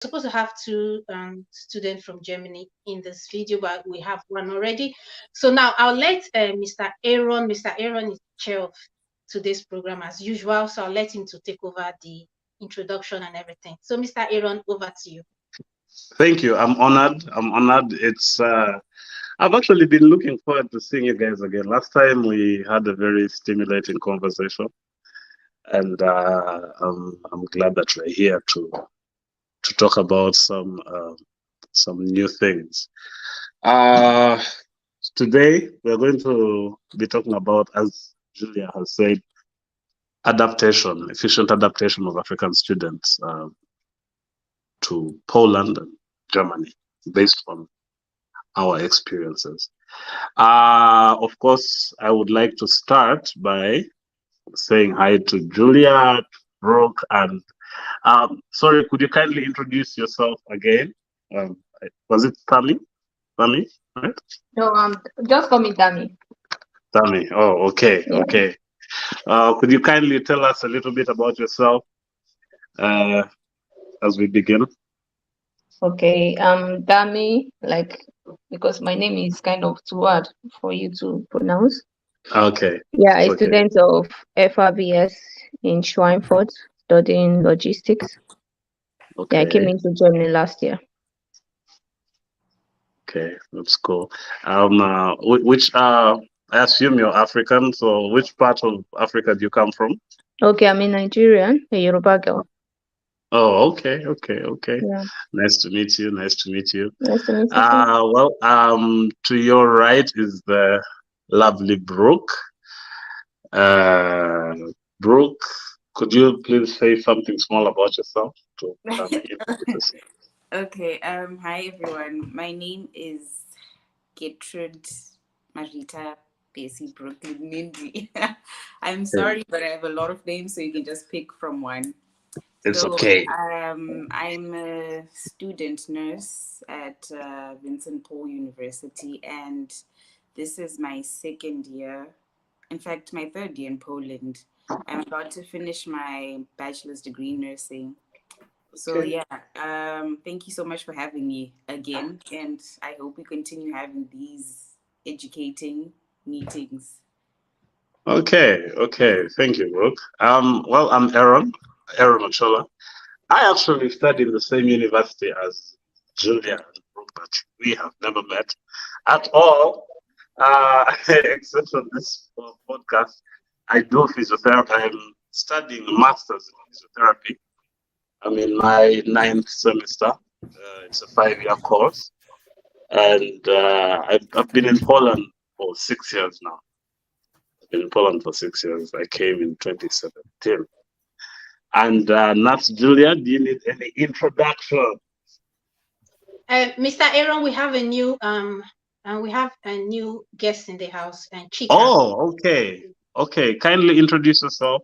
supposed to have two students from Germany in this video, but we have one already. So now I'll let Mr. Aaron. Mr. Aaron is chair of today's program as usual, so I'll let him to take over the introduction and everything. So Mr. Aaron, over to you. Thank you. I'm honored. It's I've actually been looking forward to seeing you guys again. Last time we had a very stimulating conversation, and I'm glad that we're here to talk about some new things. Uh, Today we're going to be talking about, as Julia has said, efficient adaptation of African students to Poland and Germany, based on our experiences. Of course, I would like to start by saying hi to Julia, Brooke, and sorry, could you kindly introduce yourself again? Was it Tammy? Tammy, right? No, just call me Dami. Tammy. Oh, okay, Yeah. okay. Could you kindly tell us a little bit about yourself as we begin? Okay, Dami, because my name is kind of too hard for you to pronounce. Okay. Yeah, a Okay. student of FRBS in Schweinfurt, studying logistics. Okay. Yeah, I came into Germany last year. Okay, that's cool. Which I assume you're African, so which part of Africa do you come from? Okay, I'm a Nigerian, a Yoruba girl. Oh, okay, okay, okay. Yeah, Nice to meet you. Nice to meet you. nice to meet you too. Well, to your right is the lovely Brooke. Uh, Brooke, could you please say something small about yourself to introduce? Okay. Hi everyone. My name is Gertrude Marita Besi Brooklyn Mindy. I'm sorry, but I have a lot of names, so you can just pick from one. It's So, okay. I'm a student nurse at Vincent Paul University, and this is my second year. In fact, my third year in Poland. I'm about to finish my bachelor's degree in nursing. So Okay. yeah, thank you so much for having me again, and I hope we continue having these educating meetings. Okay, okay. Thank you, Brooke. Well, I'm Aaron Ochola. I actually studied in the same university as Julia and Brooke, but we have never met at all, except on this podcast. I do physiotherapy. I'm studying masters in physiotherapy. I'm in my ninth semester. It's a 5-year course, and I've been in Poland for 6 years now. I've been in Poland for 6 years. I came in 2017. And Nats Julia, do you need any introduction? Mr. Aaron, we have a new guest in the house, and Chika. Oh, okay. Okay. Kindly introduce yourself.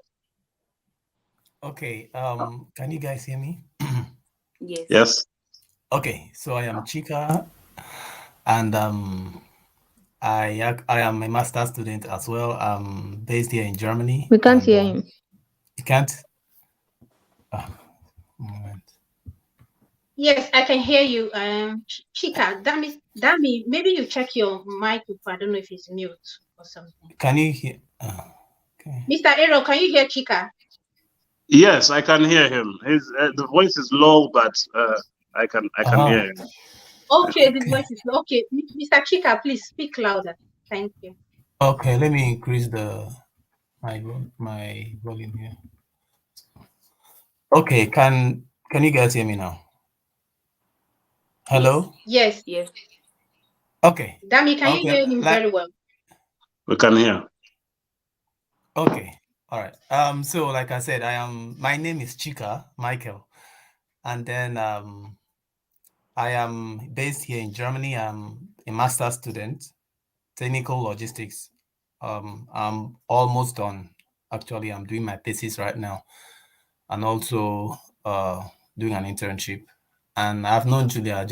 Okay. Can you guys hear me? Yes. Yes. Okay. So I am Chika, and I am a master's student as well. I'm based here in Germany. We can't and, hear him. You can't? Moment. Yes, I can hear you. Chika, Dami, maybe you check your mic. I don't know if it's mute or something. Can you hear? Okay. Mr. Aaron, can you hear Chika? Yes, I can hear him. His the voice is low, but I can hear him. Okay, the voice is okay. Mr. Chika, please speak louder. Thank you. Okay, let me increase my volume here. Okay, can you guys hear me now? Hello? Yes. Yes. Okay. Dami, can you hear him very well? We can hear. Okay. All right. So like I said, my name is Chika Michael, and then I am based here in Germany. I'm a master's student, technical logistics. I'm almost done. Actually, I'm doing my thesis right now, and also doing an internship. And I've known Julia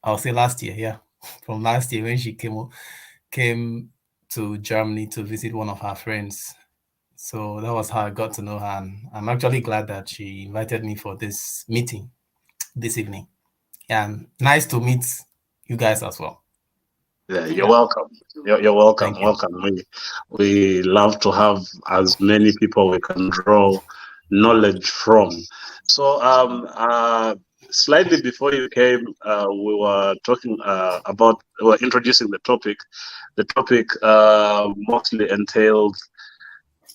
I'll say last year, yeah, from last year when she came to Germany to visit one of her friends. So that was how I got to know her, and I'm actually glad that she invited me for this meeting. this evening. And nice to meet you guys as well. Yeah, you're welcome. You're welcome. Thank you. Welcome. We love to have as many people we can draw knowledge from. So slightly before you came, we were talking about, we were introducing the topic. The topic mostly entailed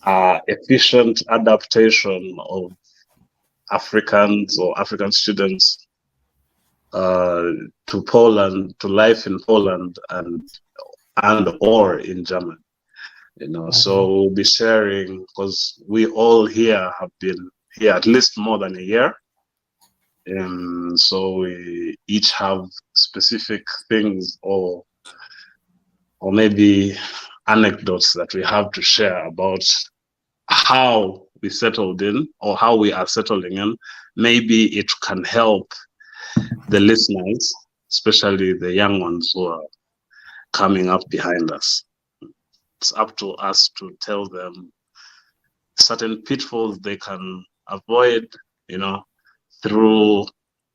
efficient adaptation of Africans or African students to Poland, to life in Poland and or in Germany. So we'll be sharing, because we all here have been here at least more than a year. And so we each have specific things or maybe anecdotes that we have to share about how we settled in or how we are settling in. Maybe it can help the listeners, especially the young ones who are coming up behind us. It's up to us to tell them certain pitfalls they can avoid, through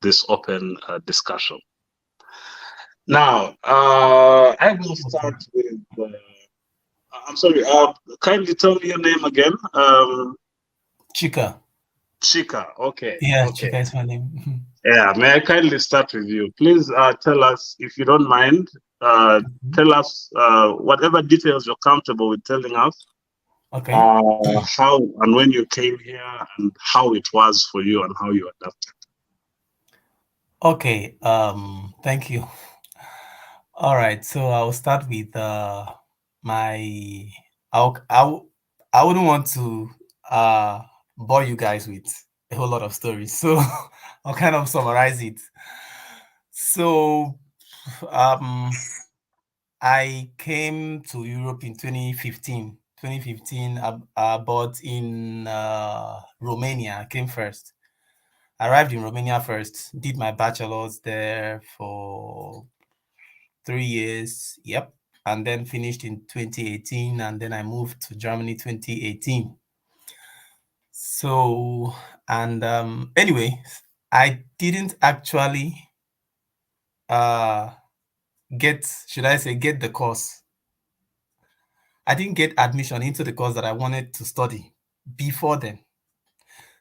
this open discussion. Now, I will start with, I'm sorry, kindly tell me your name again. Chika. Chika, okay. Yeah, okay. Chika is my name. Yeah, may I kindly start with you? Please tell us, if you don't mind, tell us whatever details you're comfortable with telling us. Okay. How and when you came here and how it was for you and how you adapted. Okay, thank you. All right, so I'll start with my I wouldn't want to bore you guys with a whole lot of stories, so I'll kind of summarize it. So I came to Europe in 2015. But in Romania, I came first. I arrived in Romania first, did my bachelor's there for 3 years. Yep. And then finished in 2018. And then I moved to Germany 2018. So, and anyway, I didn't actually get the course. I didn't get admission into the course that I wanted to study before then.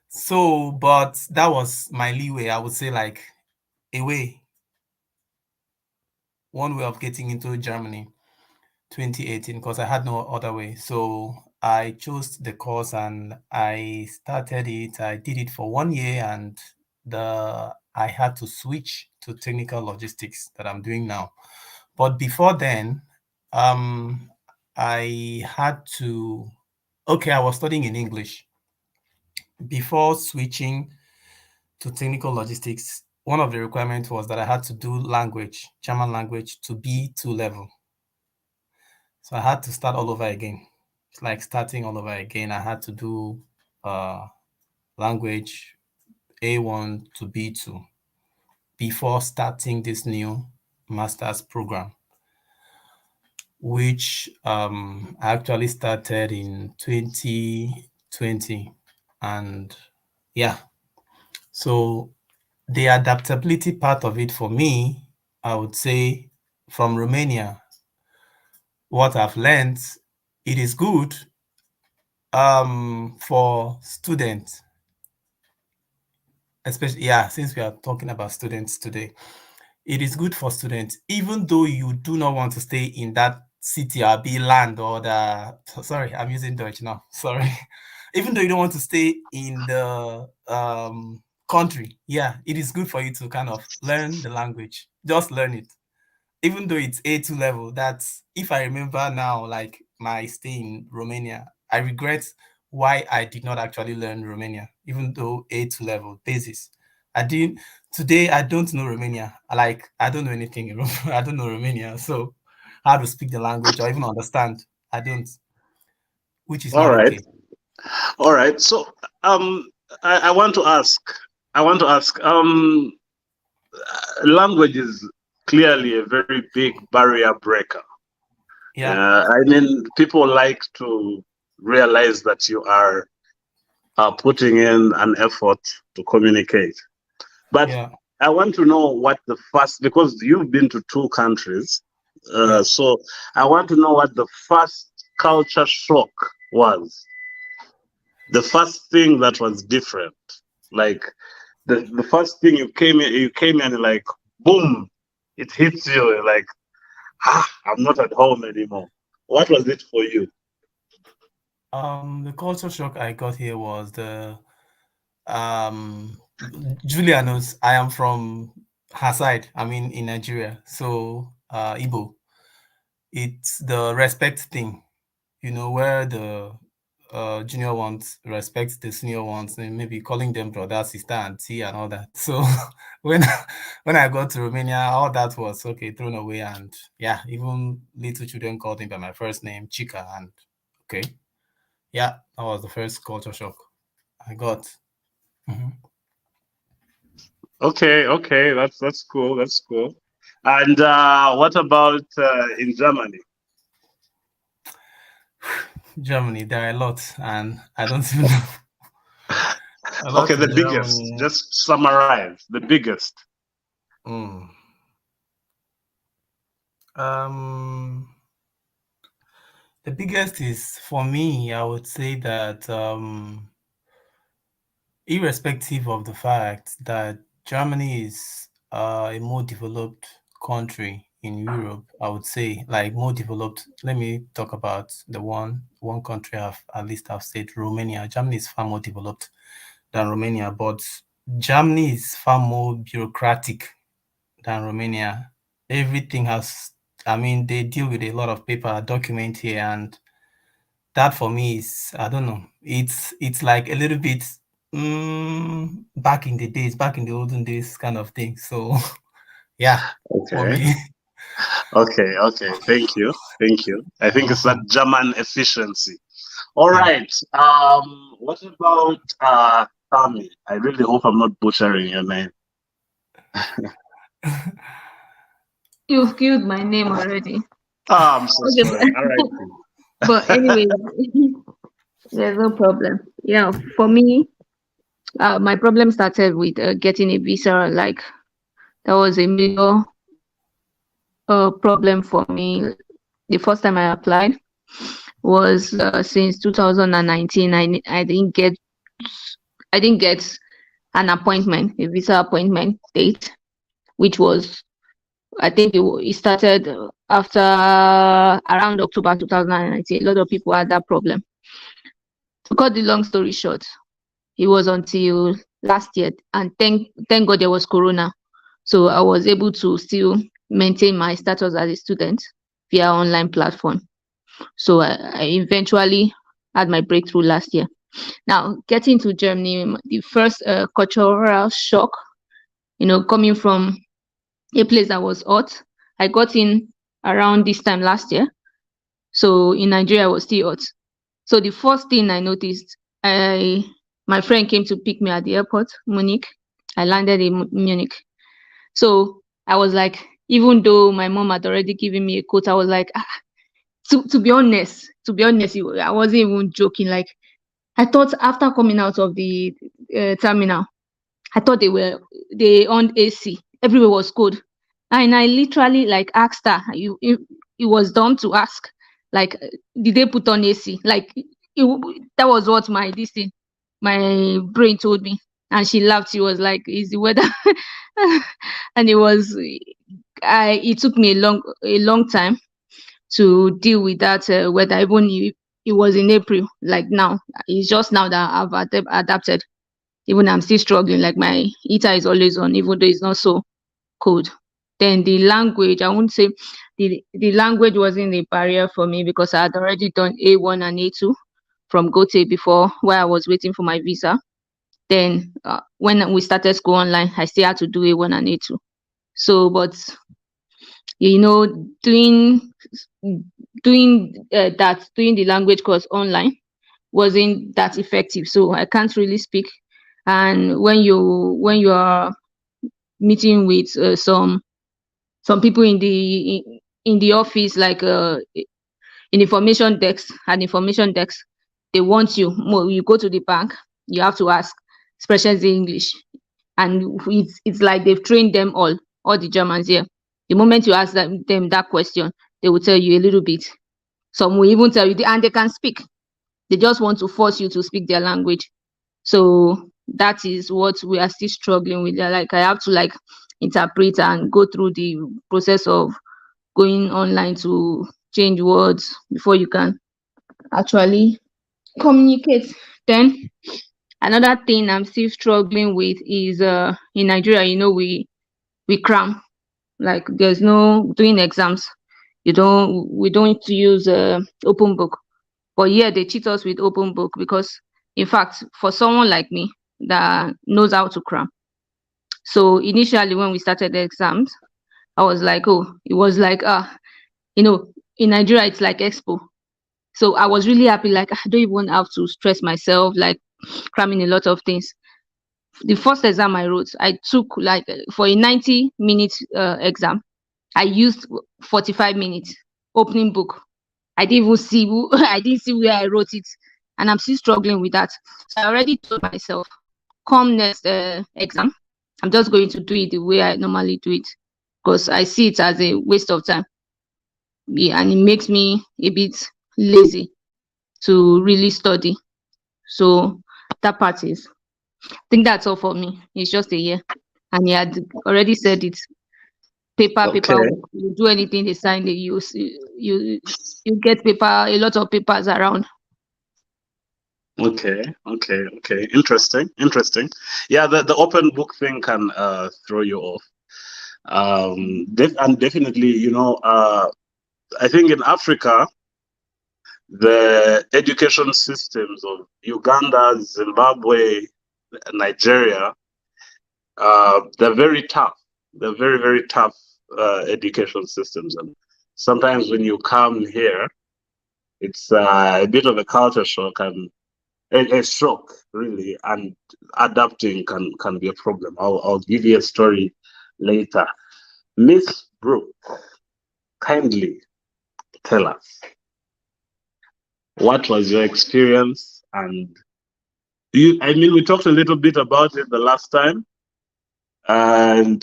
So, but that was my leeway. I would say like one way of getting into Germany 2018, because I had no other way. So I chose the course and I started it. I did it for 1 year and I had to switch to technical logistics that I'm doing now. But before then, I had to, I was studying in English. Before switching to technical logistics, one of the requirements was that I had to do German language to B2 level. So I had to start all over again. It's like starting all over again. I had to do language A1 to B2 before starting this new master's program, which I actually started in 2020. And yeah, so the adaptability part of it for me, I would say from Romania, what I've learned, it is good for students, especially, since we are talking about students today, it is good for students, even though you do not want to stay in that city or be land or sorry, I'm using Deutsch now, sorry. Even though you don't want to stay in the country, it is good for you to kind of learn the language, just learn it. Even though it's A2 level, that's, if I remember now, like my stay in Romania, I regret why I did not actually learn Romania, even though A2 level basis. Today I don't know Romania. Like, I don't know anything in I don't know Romania. So how to speak the language or even understand, I don't, which is not okay. All right. So I want to ask, language is clearly a very big barrier breaker. Yeah. I mean, people like to realize that you are putting in an effort to communicate. But I want to know what the first, because you've been to 2 countries, Yeah. so I want to know what the first culture shock was. The first thing that was different, like the first thing you came in and like boom, it hits you like, I'm not at home anymore. What was it for you? The culture shock I got here was the um Julia knows I am from her side. I mean in Nigeria. So Igbo. It's the respect thing, where the junior ones respect the senior ones, and maybe calling them brother, sister, auntie, and all that. So when when I got to Romania, all that was okay, thrown away, and yeah, even little children called me by my first name, Chica, and okay, yeah, that was the first culture shock I got. Mhm. Okay, that's cool. That's cool. And what about in Germany? Germany, there are a lot, and I don't even know a Okay, lot the in biggest. Germany. Just summarize the biggest. Mm. Um, the biggest is for me, I would say that irrespective of the fact that Germany is a more developed country in Europe, I would say, like more developed. Let me talk about the one country I've at least I've said, Romania. Germany is far more developed than Romania, but Germany is far more bureaucratic than Romania. Everything has, I mean, they deal with a lot of paper document here, and that for me is, I don't know, it's like a little bit back in the days, back in the olden days kind of thing. So yeah, for Okay, me. okay. Thank you. I think it's that German efficiency. All Yeah. right. What about Tommy? I really hope I'm not butchering your name. You've killed my name already. I'm so Okay, sorry. All right. but anyway, there's no problem. Yeah, for me, my problem started with getting a visa. Like that was a major problem for me. The first time I applied was since 2019. I didn't get an appointment, a visa appointment date, which was, I think it started after around October 2019. A lot of people had that problem. To cut the long story short, it was until last year, and thank God there was Corona, so I was able to still maintain my status as a student via online platform. So I eventually had my breakthrough last year. Now, getting to Germany, the first cultural shock, coming from a place that was hot. I got in around this time last year. So in Nigeria, I was still hot. So the first thing I noticed, my friend came to pick me at the airport, Munich. I landed in Munich. So I was like, even though my mom had already given me a coat, I was like, to be honest, I wasn't even joking. Like, I thought after coming out of the terminal, I thought they owned AC. Everywhere was cold. And I literally like asked her, it was dumb to ask, like, did they put on AC? Like, that was what my brain told me. And she laughed. She was like, is the weather? And it took me a long time to deal with that weather, even if it was in April. Like now, it's just now that I've adapted. Even I'm still struggling, like my heater is always on, even though it's not so cold. Then the language, I won't say the language wasn't a barrier for me because I had already done A1 and A2 from Gote before, while I was waiting for my visa. Then when we started school online, I still had to do A1 and A2. So, but doing doing the language course online wasn't that effective. So I can't really speak. And when you are meeting with some people in the office, like in information desk, they want you go to the bank, you have to ask, especially English. And it's like they've trained them all the Germans here. The moment you ask them that question, they will tell you a little bit. Some will even tell you, and they can speak. They just want to force you to speak their language. So that is what we are still struggling with. Like, I have to like interpret and go through the process of going online to change words before you can actually communicate. Then another thing I'm still struggling with is in Nigeria, we cram. Like, there's no doing exams. We don't use open book. But yeah, they cheat us with open book because, in fact, for someone like me that knows how to cram. So initially, when we started the exams, I was like, oh, it was like, in Nigeria, it's like expo. So I was really happy. Like, I don't even have to stress myself, like cramming a lot of things. The first exam I wrote, I took like for a 90-minute exam, I used 45 minutes opening book. I didn't even see I didn't see where I wrote it, and I'm still struggling with that. So I already told myself, come next exam, I'm just going to do it the way I normally do it, because I see it as a waste of time. Yeah, and it makes me a bit lazy to really study. So that part is, I think that's all for me. It's just a year, and he had already said it. Paper, Okay. you do anything they sign, they use you get paper, a lot of papers around. Okay. Interesting. Yeah, the open book thing can throw you off. And definitely, I think in Africa, the education systems of Uganda, Zimbabwe, Nigeria, they're very tough. They're very, very tough education systems. And sometimes when you come here, it's a bit of a culture shock and a shock, really, and adapting can be a problem. I'll give you a story later. Miss Brooke, kindly tell us, what was your experience? And we talked a little bit about it the last time, and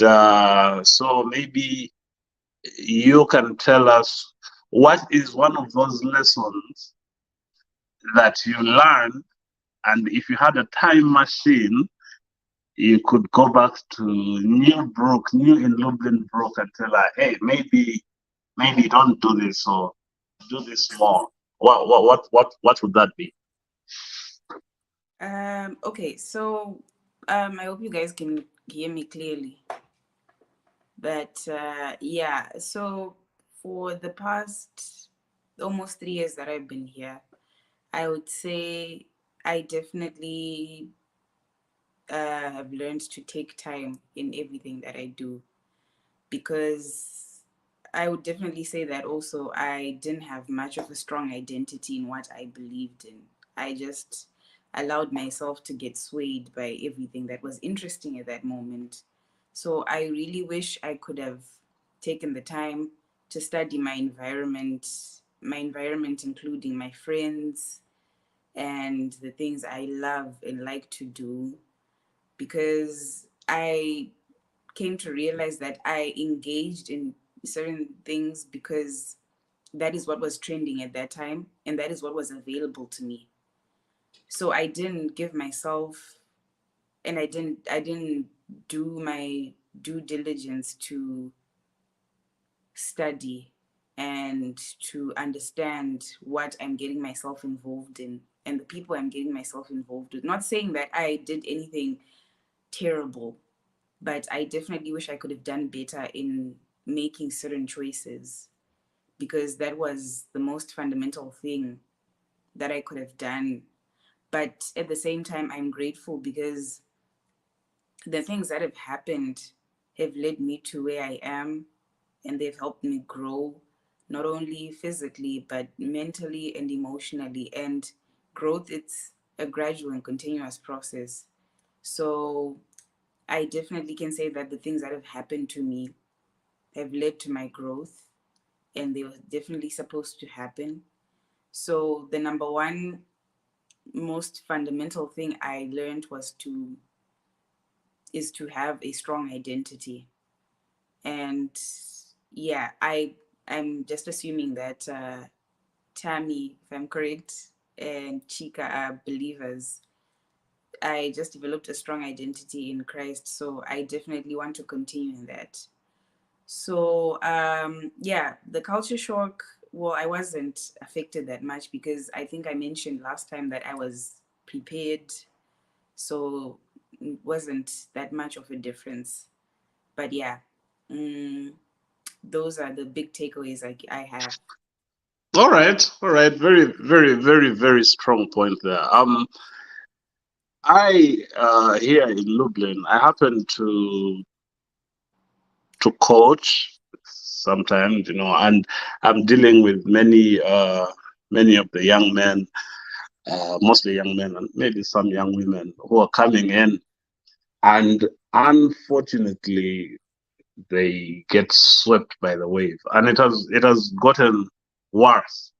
so maybe you can tell us what is one of those lessons that you learned, and if you had a time machine, you could go back to New in Lublin Brook, and tell her, hey, maybe don't do this or do this more. What would that be? Okay, so I hope you guys can hear me clearly. But yeah, so for the past almost 3 years that I've been here, I would say I definitely have learned to take time in everything that I do, because I would definitely say that also I didn't have much of a strong identity in what I believed in. I just allowed myself to get swayed by everything that was interesting at that moment. So I really wish I could have taken the time to study my environment, including my friends and the things I love and like to do, because I came to realize that I engaged in certain things because that is what was trending at that time and that is what was available to me. So I didn't give myself, and I didn't do my due diligence to study and to understand what I'm getting myself involved in and the people I'm getting myself involved with. Not saying that I did anything terrible, but I definitely wish I could have done better in making certain choices, because that was the most fundamental thing that I could have done. But at the same time, I'm grateful because the things that have happened have led me to where I am, and they've helped me grow, not only physically, but mentally and emotionally. And growth, it's a gradual and continuous process. So I definitely can say that the things that have happened to me have led to my growth, and they were definitely supposed to happen. So the number one most fundamental thing I learned was to is to have a strong identity. And yeah, I'm just assuming that Tammy, if I'm correct, and Chica are believers. I just developed a strong identity in Christ, so I definitely want to continue in that. So yeah, the culture shock. Well, I wasn't affected that much because I think I mentioned last time that I was prepared, so it wasn't that much of a difference. But yeah, mm, those are the big takeaways I have. All right, all right. Very, very, very, very strong point there. I here in Lublin, I happen to coach sometimes, and I'm dealing with many of the young men, mostly young men, and maybe some young women who are coming in, and unfortunately, they get swept by the wave, and it has gotten worse.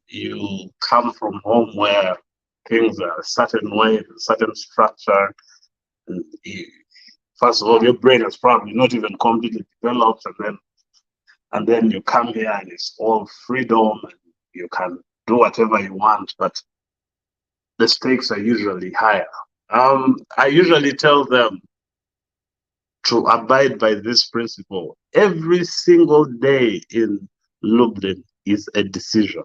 You come from home where things are a certain way, a certain structure, and first of all, your brain is probably not even completely developed, and then you come here and it's all freedom, and you can do whatever you want, but the stakes are usually higher. I usually tell them to abide by this principle. Every single day in Lublin is a decision.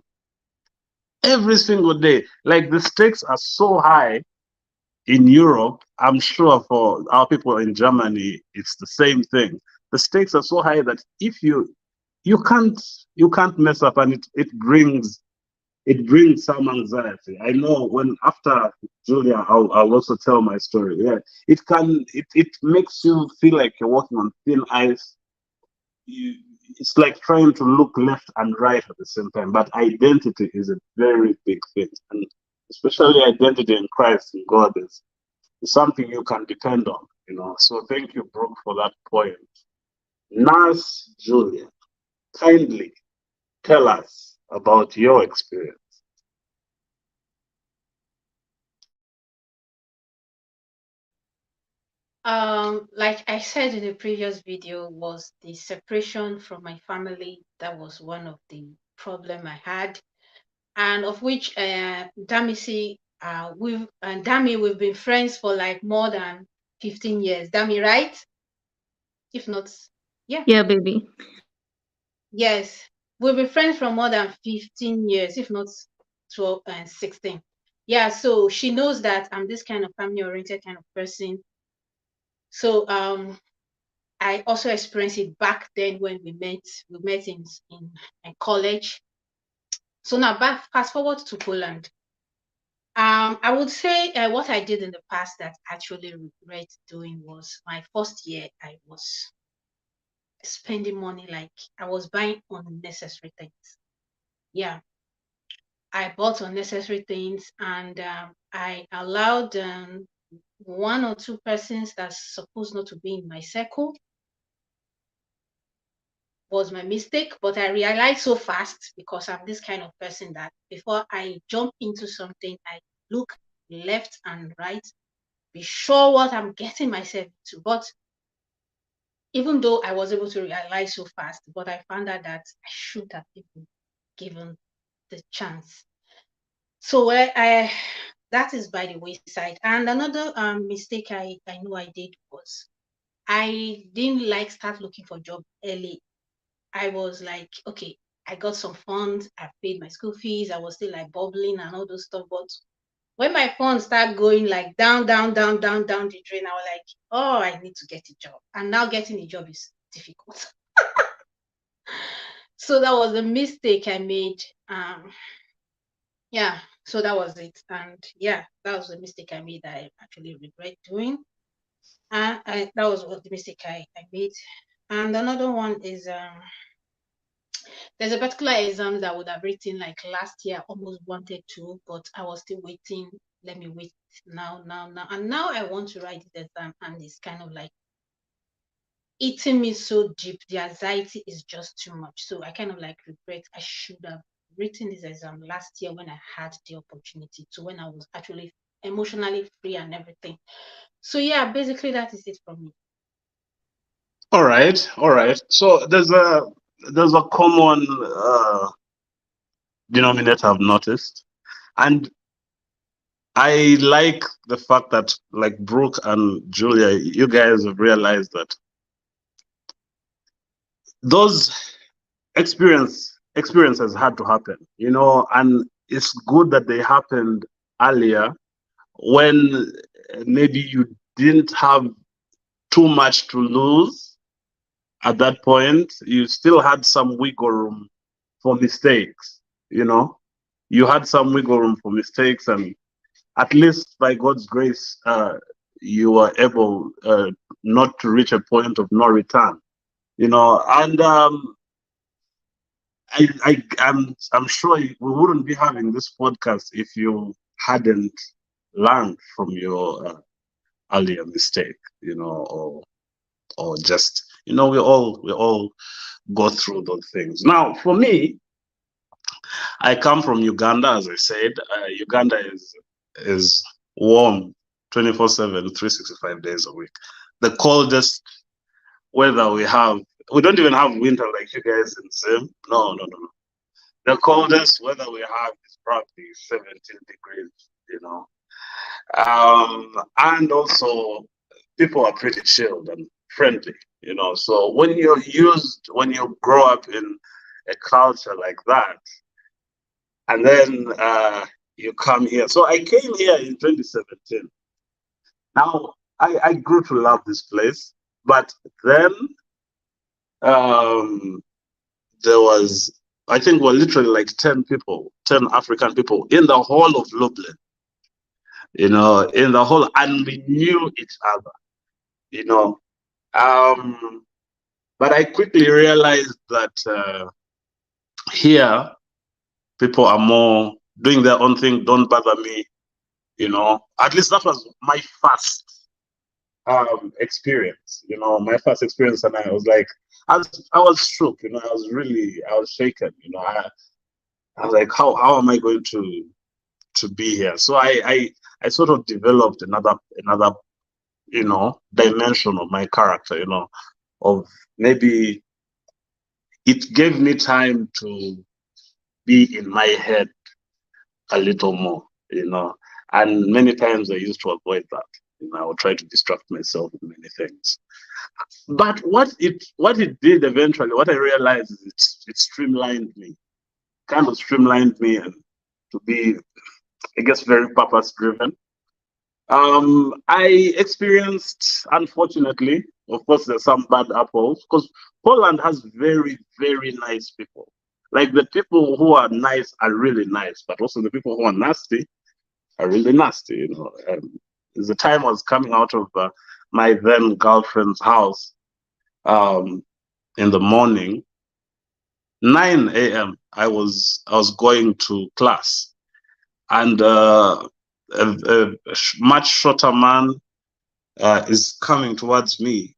Every single day. Like the stakes are so high in Europe. I'm sure for our people in Germany, it's the same thing. The stakes are so high that if you can't you can't mess up, and it brings some anxiety. I know when after Julia, I'll also tell my story. Yeah, it makes you feel like you're walking on thin ice. It's like trying to look left and right at the same time. But identity is a very big thing, and especially identity in Christ and God is something you can depend on. So thank you, Brooke, for that point. Nurse Julia, kindly tell us about your experience. Like I said in the previous video, was the separation from my family. That was one of the problem I had, and of which Damisi, we've been friends for like more than 15 years. Dami, right? If not, yeah, Yeah, baby. yes, we've been friends for more than 15 years, if not 12 and 16. Yeah, so she knows that I'm this kind of family-oriented kind of person. So I also experienced it back then when we met. We met in college. So now back fast forward to Poland. I would say what I did in the past that I actually regret doing was my first year. I was spending money like I was buying unnecessary things. Yeah, I bought unnecessary things, and I allowed one or two persons that's supposed not to be in my circle. Was my mistake, but I realized so fast because I'm this kind of person that before I jump into something, I look left and right, be sure what I'm getting myself into. But even though I was able to realize so fast, but I found out that I should have even given the chance. So that is by the wayside. And another mistake I know I did was I didn't like start looking for job early. I was like, okay, I got some funds, I paid my school fees, I was still like bubbling and all those stuff. But when my funds start going like down, down, down, down, down the drain, I was like, oh, I need to get a job. And now getting a job is difficult. So that was a mistake I made. Yeah, so that was it. And yeah, that was the mistake I made that I actually regret doing. And that was what the mistake I made. And another one is there's a particular exam that I would have written like last year, almost wanted to, but I was still waiting. Let me wait now. And now I want to write this exam, and it's kind of like eating me so deep. The anxiety is just too much. So I kind of like regret I should have written this exam last year when I had the opportunity to, when I was actually emotionally free and everything. So yeah, basically that is it from me. All right, all right. So there's a common denominator I've noticed, and I like the fact that, like Brooke and Julia, you guys have realized that those experiences had to happen, and it's good that they happened earlier when maybe you didn't have too much to lose at that point. You still had some wiggle room for mistakes, you had some wiggle room for mistakes, and at least by God's grace, you were able not to reach a point of no return, and I'm sure we wouldn't be having this podcast if you hadn't learned from your earlier mistake, or just, we all go through those things. Now, for me, I come from Uganda, as I said. Uganda is warm 24/7, 365 days a week. The coldest weather we have, we don't even have winter like you guys in Zim. No, no, no, no. The coldest weather we have is probably 17 degrees, and also people are pretty chilled and friendly, So when you grow up in a culture like that, and then you come here. So I came here in 2017. Now I grew to love this place, but then um, there was, I think, we're literally like 10 African people in the whole of Lublin, in the whole, and we knew each other, you know. But I quickly realized that here people are more doing their own thing, don't bother me, At least that was my first experience, my first experience, and I was like, I was shook, I was shaken, I was like, how am I going to be here? So I sort of developed another dimension of my character, of maybe it gave me time to be in my head a little more, and many times I used to avoid that. I would try to distract myself with many things. But what it did eventually, what I realized is it streamlined me, kind of streamlined me, and to be, I guess, very purpose driven. I experienced, unfortunately, of course, there's some bad apples, because Poland has very, very nice people. Like, the people who are nice are really nice, but also the people who are nasty are really nasty. The time I was coming out of my then girlfriend's house in the morning, 9 a.m. I was going to class, and a much shorter man is coming towards me,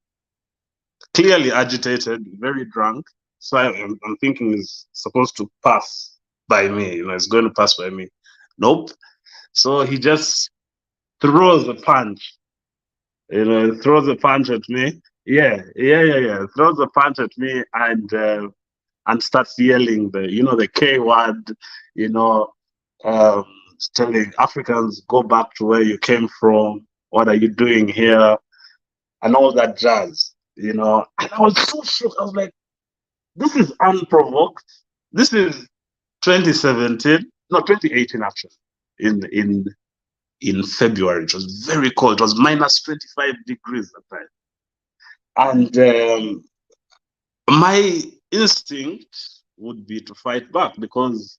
clearly agitated, very drunk. So I'm thinking he's supposed to pass by me, he's going to pass by me. Nope. So he just throws a punch, throws a punch at me. Yeah. Throws a punch at me, and starts yelling the K word, um, telling Africans, go back to where you came from. What are you doing here? And all that jazz, And I was so shook. I was like, this is unprovoked. This is 2017, no, 2018 actually. In February, it was very cold. It was minus 25 degrees at the time. And my instinct would be to fight back, because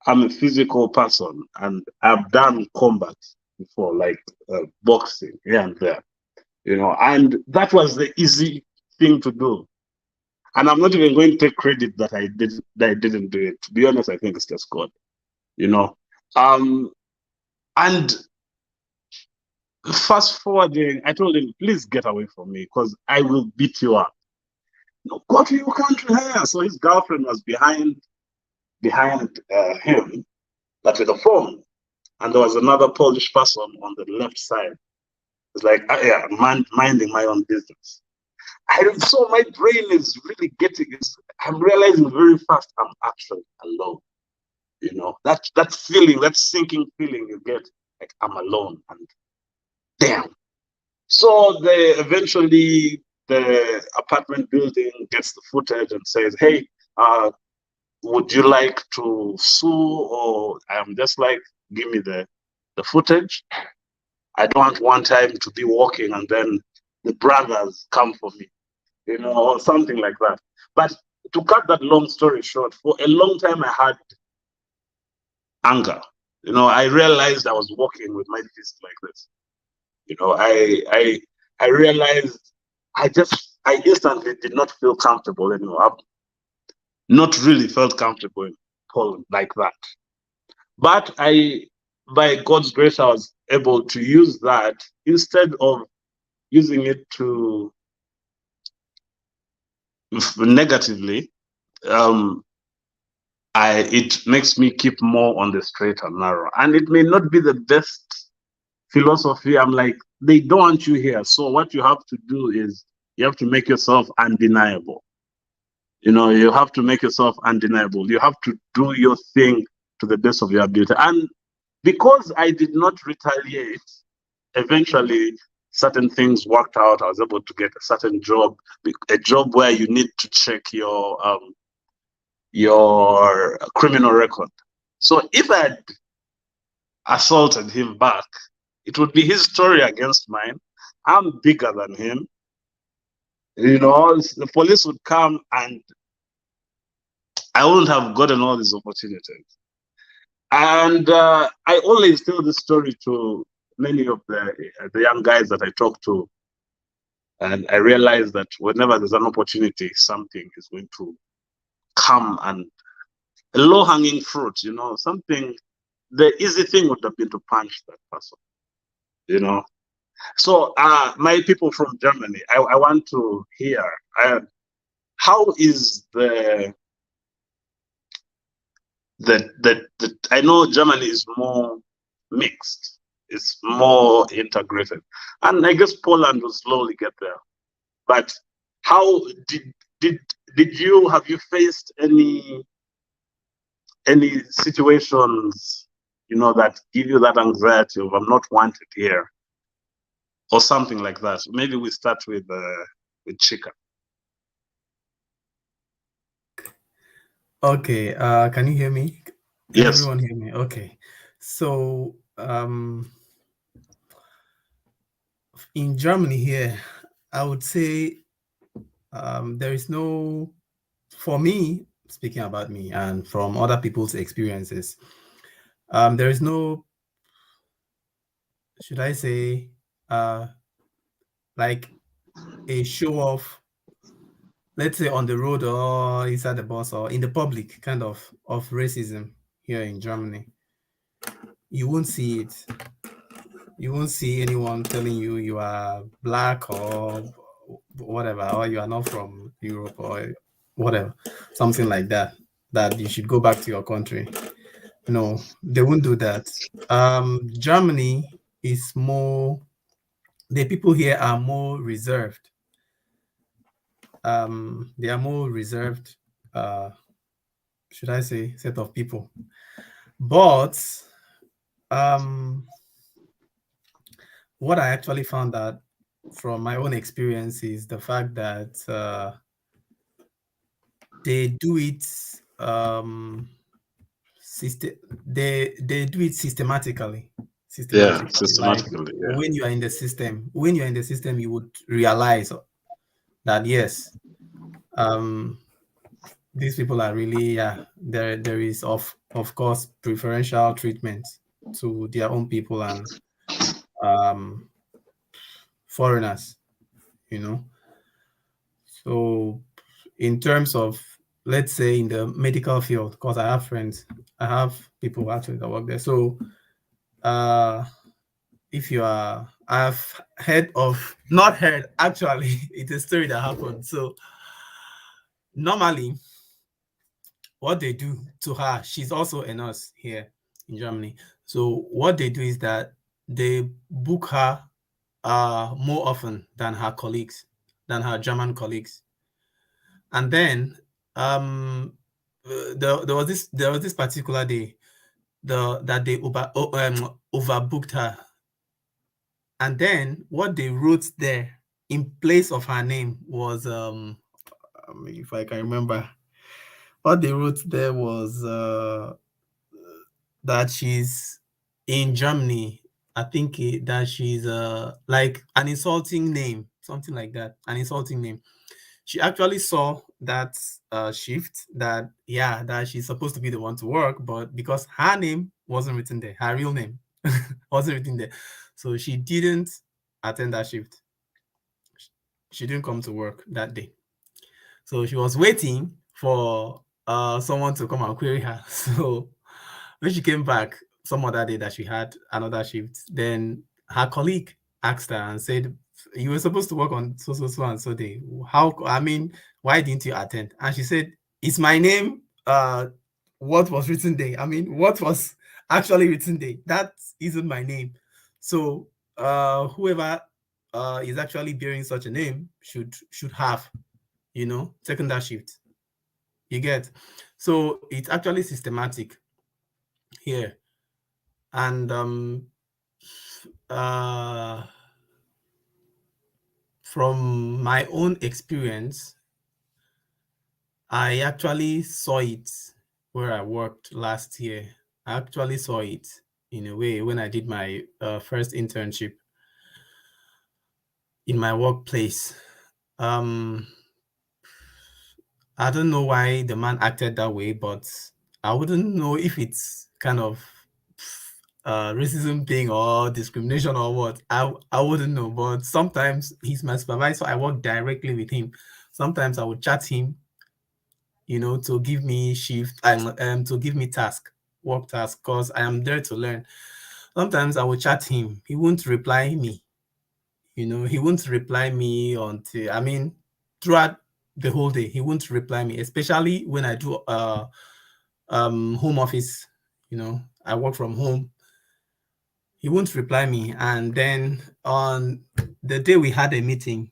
I'm a physical person and I've done combat before, like boxing here and there, and that was the easy thing to do. And I'm not even going to take credit that I didn't do it. To be honest, I think it's just God, And fast forwarding, I told him, please get away from me, because I will beat you up. No, go to your country here. So his girlfriend was behind him, but with a phone. and there was another Polish person on the left side. It's like, yeah, minding my own business. So my brain is really I'm realizing very fast I'm actually alone. You know, that feeling, that sinking feeling you get, like I'm alone, and damn. So eventually the apartment building gets the footage and says, hey, would you like to sue? Or I'm just like, give me the footage. I don't want time to be walking and then the brothers come for me, you know, or something like that. But to cut that long story short, for a long time I had anger. You know, I realized I was walking with my fist like this. You know, I realized I instantly did not feel comfortable anymore. I've not really felt comfortable in Poland like that. But by God's grace, I was able to use that instead of using it to negatively. It makes me keep more on the straight and narrow, and it may not be the best philosophy. I'm like, they don't want you here, so what you have to do is you have to make yourself undeniable. You know, you have to make yourself undeniable. You have to do your thing to the best of your ability. And because I did not retaliate, eventually certain things worked out. I was able to get a certain job, a job where you need to check your criminal record. So if I had assaulted him back, it would be his story against mine. I'm bigger than him. You know, the police would come and I wouldn't have gotten all these opportunities. And I always tell this story to many of the young guys that I talk to. And I realize that whenever there's an opportunity, something is going to come, and a low-hanging fruit, you know, something, the easy thing would have been to punch that person, you know. So my people from Germany, I want to hear, how is I know Germany is more mixed, it's more integrated, and I guess Poland will slowly get there. But how did you have you faced any situations, you know, that give you that anxiety of I'm not wanted here, or something like that? Maybe we start with Chika. Okay, can you hear me? Can Yes. everyone hear me? Okay. So in Germany here, I would say there is no, for me, speaking about me and from other people's experiences, there is no, should I say, like a show off, let's say on the road or inside the bus or in the public kind of racism here in Germany. You won't see it. You won't see anyone telling you you are black or whatever, or you are not from Europe or whatever, something like that, that you should go back to your country. No, they won't do that. Germany is more, the people here are more reserved. They are more reserved, should I say, set of people. But what I actually found out from my own experience is the fact that they do it they do it systematically. Yeah, Like systematically. Yeah. when you're in the system, you would realize that yes, these people are really, there is of course preferential treatment to their own people and foreigners, you know. So in terms of, let's say, in the medical field, because I have friends, I have people actually that work there. So if you are, I've heard of, not heard, actually, it's a story that happened. So normally what they do to her, she's also a nurse here. in Germany. So what they do is that they book her more often than her colleagues, than her German colleagues. And then there was this particular day that they overbooked her. And then what they wrote there in place of her name was if I can remember, what they wrote there was that she's in Germany. I think that she's like an insulting name, something like that, an insulting name. She actually saw that shift that that she's supposed to be the one to work, but because her name wasn't written there, her real name wasn't written there, so she didn't attend that shift. She didn't come to work that day. So she was waiting for someone to come and query her. So when she came back some other day that she had another shift, then her colleague asked her and said, "You were supposed to work on so and so day. How? I mean, why didn't you attend?" And she said, "It's my name. What was written there? I mean, what was actually written there? That isn't my name. So whoever is actually bearing such a name should have, taken that shift. You get? So it's actually systematic here. And from my own experience, I actually saw it where I worked last year. I actually saw it in a way when I did my first internship in my workplace. I don't know why the man acted that way, but I wouldn't know if it's kind of racism thing or discrimination or what. I wouldn't know, but sometimes he's my supervisor. I work directly with him. Sometimes I would chat him, to give me shift and to give me work task, because I am there to learn. Sometimes I would chat him. He won't reply me. He won't reply me until, I mean, throughout the whole day. He won't reply me, especially when I do home office. I work from home. He won't reply me. And then on the day we had a meeting,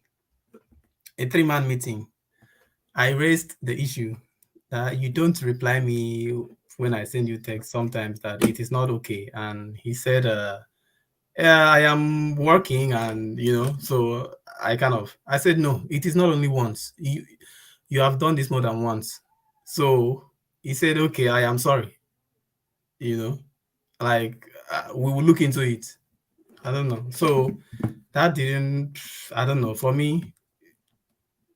a 3-man meeting, I raised the issue that you don't reply me when I send you text sometimes, that it is not okay. And he said, yeah, I am working, and so I said, no, it is not only once. You have done this more than once. So he said, okay, I am sorry. Like we will look into it. I don't know. So that didn't, I don't know. For me,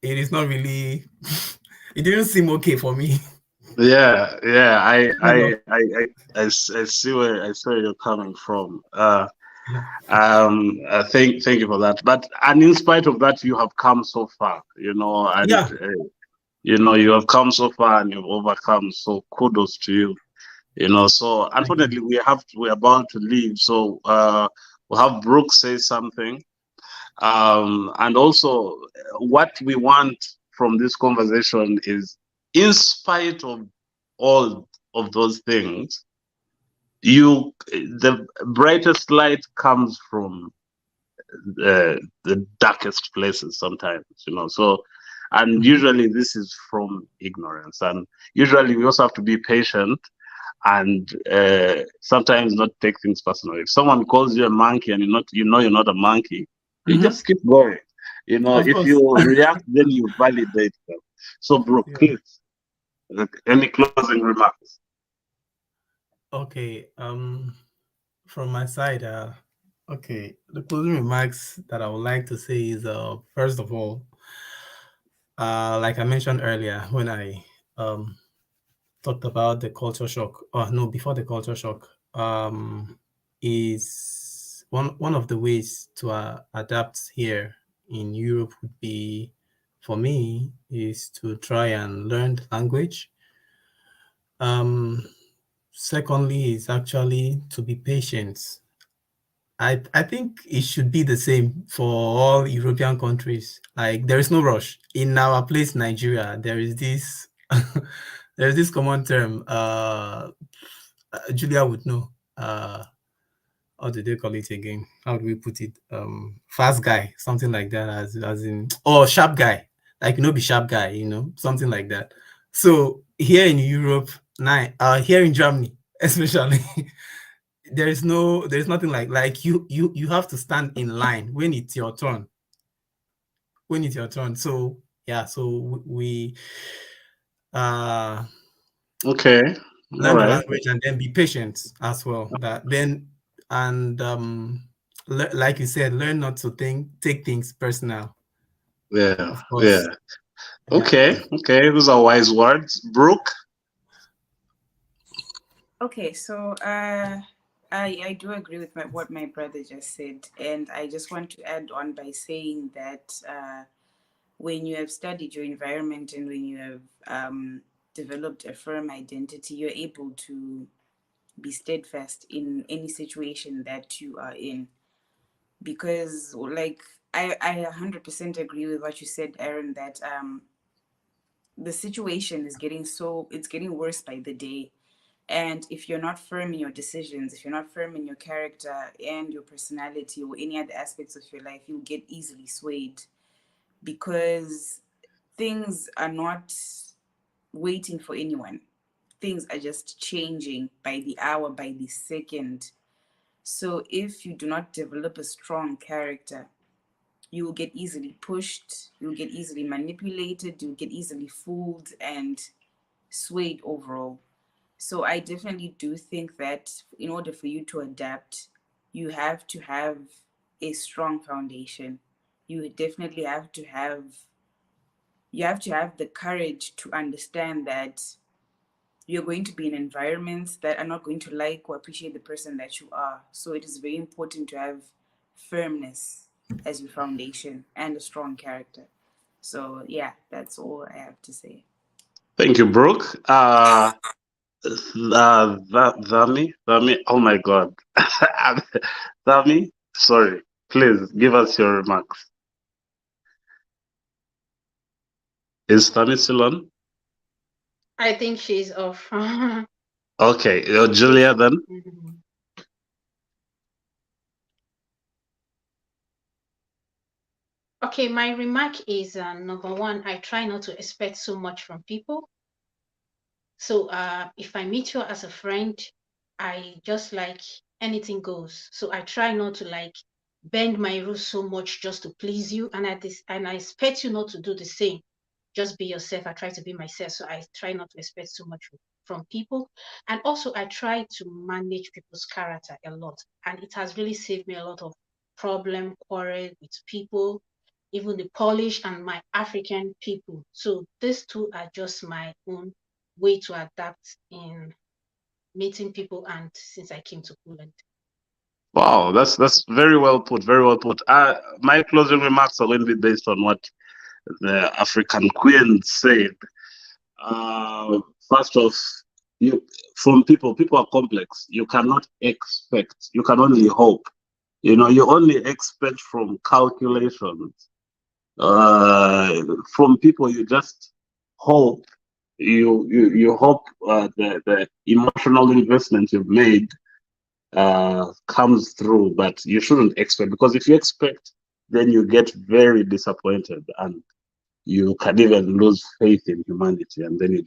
it is not really. It didn't seem okay for me. Yeah, yeah. Kind of. I see where you're coming from. Yeah. Thank you for that. But and in spite of that, you have come so far, and Yeah. you have come so far and you've overcome. So kudos to you. So Thank you. unfortunately we're about to leave. So we'll have Brooke say something. And also what we want from this conversation is, in spite of all of those things, the brightest light comes from the darkest places sometimes, so, and usually this is from ignorance, and usually we also have to be patient and sometimes not take things personally. If someone calls you a monkey and you're not a monkey, you just keep going. Of If course. you react, then you validate them. So, Brooke, Yeah. please, any closing remarks? Okay. From my side, okay, the closing remarks that I would like to say is, first of all, like I mentioned earlier when I talked about the culture shock. Oh no, before the culture shock, is one of the ways to adapt here in Europe would be, for me, is to try and learn the language. Secondly, is actually to be patient. I think it should be the same for all European countries. Like, there is no rush. In our place, Nigeria, there is this there's this common term, Julia would know. How do they call it again? How do we put it? Fast guy, something like that, as in, or sharp guy, like, be sharp guy, something like that. So here in Europe, here in Germany, especially, there's nothing like you have to stand in line when it's your turn. So yeah, so we Okay. All learn the right. language and then be patient as well. That then, and like you said, learn not to take things personal. Yeah. Of Yeah. course. Yeah. Okay. Okay. Those are wise words. Brooke? Okay, so I do agree with what my brother just said, and I just want to add on by saying that when you have studied your environment and when you have developed a firm identity, you're able to be steadfast in any situation that you are in. Because, like, I 100% agree with what you said, Aaron, that the situation is it's getting worse by the day. And if you're not firm in your decisions, if you're not firm in your character and your personality or any other aspects of your life, you'll get easily swayed, because things are not waiting for anyone. Things are just changing by the hour, by the second. So if you do not develop a strong character, you will get easily pushed, you'll get easily manipulated, you'll get easily fooled and swayed overall. So I definitely do think that in order for you to adapt, you have to have a strong foundation. You definitely have the courage to understand that you're going to be in environments that are not going to like or appreciate the person that you are. So it is very important to have firmness as your foundation and a strong character. So yeah, that's all I have to say. Thank you, Brooke. Thami. Oh my God. Thami, sorry. Please give us your remarks. Is Thami still on? I think she's off. Okay. Julia, then. Mhm. Okay, my remark is number one, I try not to expect so much from people. So if I meet you as a friend, I just like anything goes. So I try not to like bend my rules so much just to please you, and I expect you not to do the same. Just be yourself. I try to be myself, so I try not to expect so much from people. And also, I try to manage people's character a lot, and it has really saved me a lot of problem, quarrel with people, even the Polish and my African people. So these two are just my own way to adapt in meeting people and since I came to Poland. Wow, that's very well put. Very well put. My closing remarks are going to be based on what the African Queen said. Uh, First off, you from people are complex. You cannot expect. You can only hope. You only expect from calculations. From people, you just hope. You hope the emotional investment you've made comes through, but you shouldn't expect, because if you expect, then you get very disappointed and you can even lose faith in humanity, and then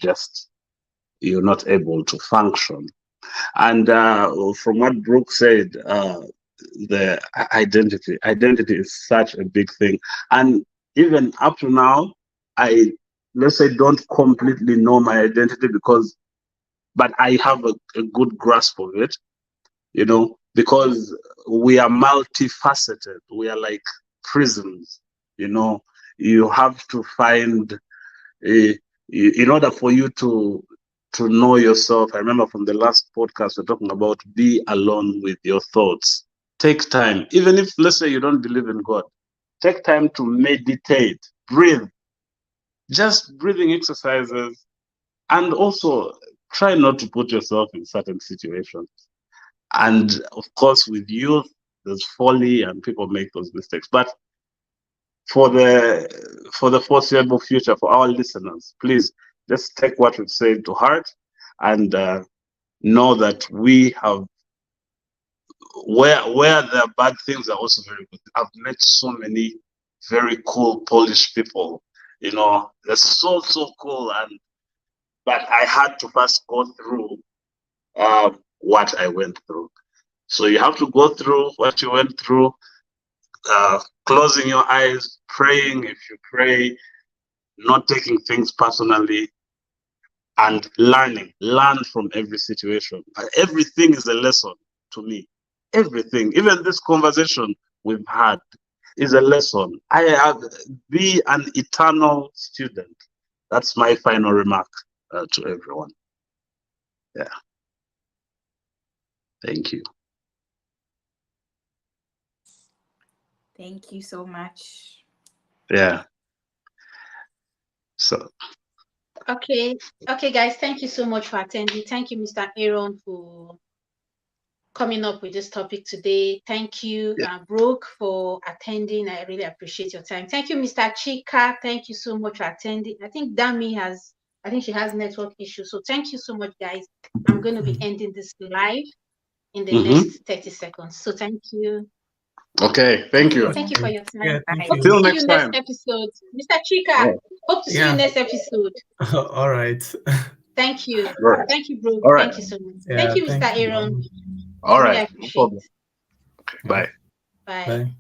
you're not able to function. And from what Brooke said, the identity is such a big thing, and even up to now, I, let's say, don't completely know my identity, but I have a good grasp of it, because we are multifaceted. We are like prisms, you know. You have to find a, in order for you to know yourself. I remember from the last podcast we're talking about be alone with your thoughts. Take time, even if, let's say, you don't believe in God. Take time to meditate, breathe, just breathing exercises, and also try not to put yourself in certain situations. And of course, with youth, there's folly and people make those mistakes. But for the foreseeable future, for our listeners, please just take what we've said to heart and know that we have, where there are bad things are also very good. I've met so many very cool Polish people, you know, they're so cool, but I had to first go through what I went through. So you have to go through what you went through, closing your eyes, praying if you pray, not taking things personally, and learn from every situation. Everything is a lesson to me. Everything, even this conversation we've had, is a lesson. I have be an eternal student. That's my final remark to everyone. Yeah. Thank you. Thank you so much. Yeah. So. Okay, guys. Thank you so much for attending. Thank you, Mr. Aaron, for coming up with this topic today. Thank you, Brooke, for attending. I really appreciate your time. Thank you, Mr. Chika. Thank you so much for attending. I think she has network issues. So thank you so much, guys. I'm going to be ending this live in the next 30 seconds. So thank you. Okay, thank you. Thank you for your time. Yeah, thank Hope you. to see you next episode. Mr. Chika, hope to see you next episode. All right. Thank you. Right. Thank you, Brooke. All right. Thank you so much. Yeah, Thank you, Mr. thank you. Aaron. All Really right. appreciate. No problem. Okay, bye. Bye. Bye.